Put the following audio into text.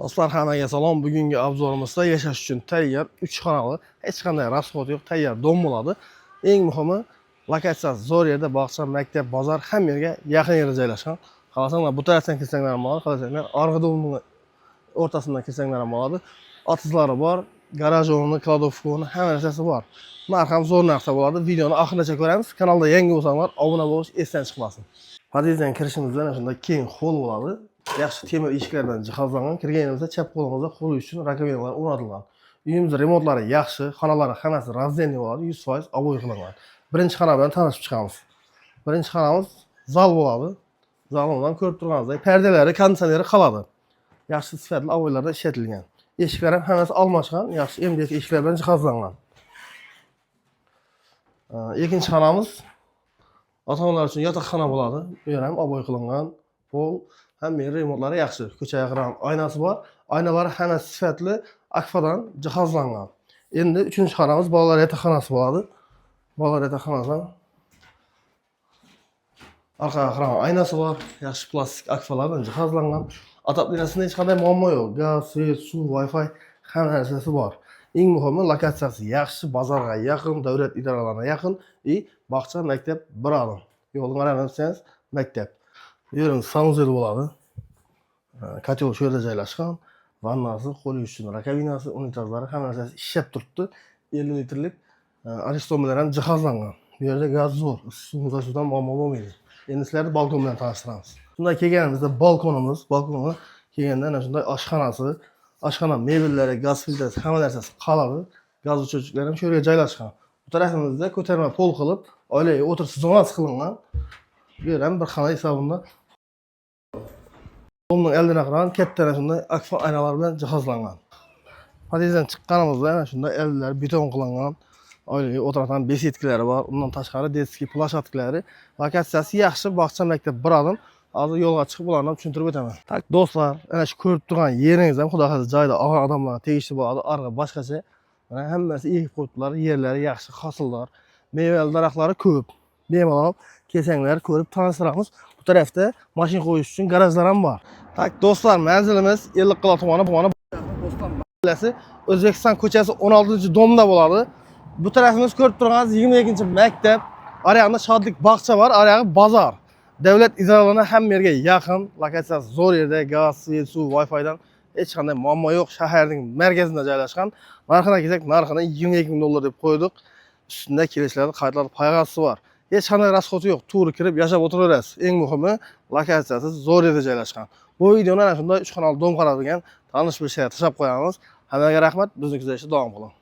Dostlar, hammaga salom. Bugungi obzorimizda yashash uchun tayyor 3 xonali, hech qanday rasxod yo'q, tayyor dom bo'ladi. Eng muhimi, lokatsiyasi zo'r yerda, bog'cha, maktab, bozor hamma yerga yaqin yerda joylashgan. Xohlasanglar bu tarafdan kelsanglar ham bo'ladi, xohlasanglar orqa domning o'rtasidan kelsanglar ham bo'ladi. Otizlari bor, garaj o'rni, kladovka o'rni, hamma narsasi bor. Narx ham zo'r narsa bo'ladi. Videoni oxirigacha ko'ramiz. Kanalda yangi bo'lsanglar, obuna bo'lish esdan chiqmasin. Podyezddan kirishimizda shunday keng hol bo'ladi. Yaxshi temir eshiklardan jihozlangan. Kirganimizda chap qo'limizda qo'l uchun rakovinalar o'rnatilgan. Uyimiz remontlari yaxshi, xonalari hammasi razdenli bo'ladi, 100% ob'oy qilingan. Birinchi xona bilan tanishib chiqamiz. Birinchi xonamiz zal bo'ladi. Zaldan ko'rib turganingizdek, pardalari, konditsioneri qoladi. Yaxshi sifatli ob'oylarda ishlatilgan. Eshiklar ham hammasi almashgan, yaxshi MDF eshiklar bilan jihozlangan. Ikkinchi xonamiz ota-onalar uchun yotoqxona bo'ladi. Bu yer ham ob'oy qilingan. Pol hamma remontlari yaxshi. Ko'chaga qarab oynasi bor. Oynalari hammasi sifatli akfadan jihozlangan. Endi 3-xonamiz bolalar yotoqxonasi bo'ladi. Bolalar yotoqxonasi orqaga qarab oynasi bor. Yaxshi plastik akfalar bilan jihozlangan. Отоплениясida hech qanday muammo yo'q. Gaz, svet, suv, Wi-Fi hamma narsasi bor. Eng muhimi, lokatsiyasi yaxshi, bozorga yaqin, davlat idoralariga yaqin, bog'cha, maktab bir odim. Yo'lni qarab maktab. Bu yerimiz sanuzel bo'ladi. Kotel shu yerda joylashgan. Vannasi, qo'l yuvish uchun rakovinasi, unitazlari hamma narsasi ishlab turibdi. 50 litrlik aristomelar ham jihozlangan. Bu yerda gaz zo'r, suvdan muammo bo'lmaydi. Endi sizlarni balkon bilan tanishtiramiz. Shunday kelganimizda balkonimiz, balkonga kelganda ana shunday oshxonasi, oshxona mebellari, gaz filtrasi hamma narsasi qoladi. Gaz o'chiruvchilar ham shu yerga joylashgan. Bu tarafimizda ko'tarma pol qilib, oilaviy o'tirish zonasi qilingan. Bu yer ham bir xona hisobida. Domning oldina qarang, katta shunday akfa oynalar bilan jihozlangan. Podyezddan chiqqanimizda ana shunday ellar beton qilingan. Oilaviy o'tiradigan besetkilari bor. Undan tashqari detskiy plashatkalari. Lokatsiyasi yaxshi, bog'cha, maktab bir odim. Hozir yo'lga chiqib ularni tushuntirib o'taman. Tak do'stlar, ana shu ko'rib turgan yeringiz ham xudo xohlasa joyda og'ir odamlarga tegishli bo'ladi. Orqa boshqacha. Mana hammasi ekib qo'yibdilar. Yerlari yaxshi, hosildor. Mevali daraxtlari ko'p. Bemalol kelsanglar ko'rib tanishtiramiz. Bu tarafda mashina qo'yish uchun garajlar ham bor. Tak do'stlar, manzilimiz Ellikqal'a tumani mahallasi, O'zbekiston ko'chasi 16-domda bo'ladi. Bu tarafimiz ko'rib turganingiz 22-maktab. Oriyog'ida Shodlik bog'cha bor, oriyog'i bozor. Davlat idoralariga hamma yerga yaqin, lokatsiyasi zo'r yerda, gaz, svet, suv, Wi-Fi'dan hech qanday muammo yo'q. Shaharning markazida joylashgan. Narxini kelsak, narxini 22 ming dollar deb qo'ydik. Ustida kelishlarda qaytlar poyg'asi bor. Hech qanday rasxoti yo'q. To'g'ri kirib yashab o'tiraverasiz. Eng muhimi, lokatsiyasi zo'r yerda joylashgan. Bu videoni ana shunday 3 xonali dom qaralgan tanish bir shayar tashlab qo'yamiz. Hammaga rahmat. Bizni kuzatishda davom qiling.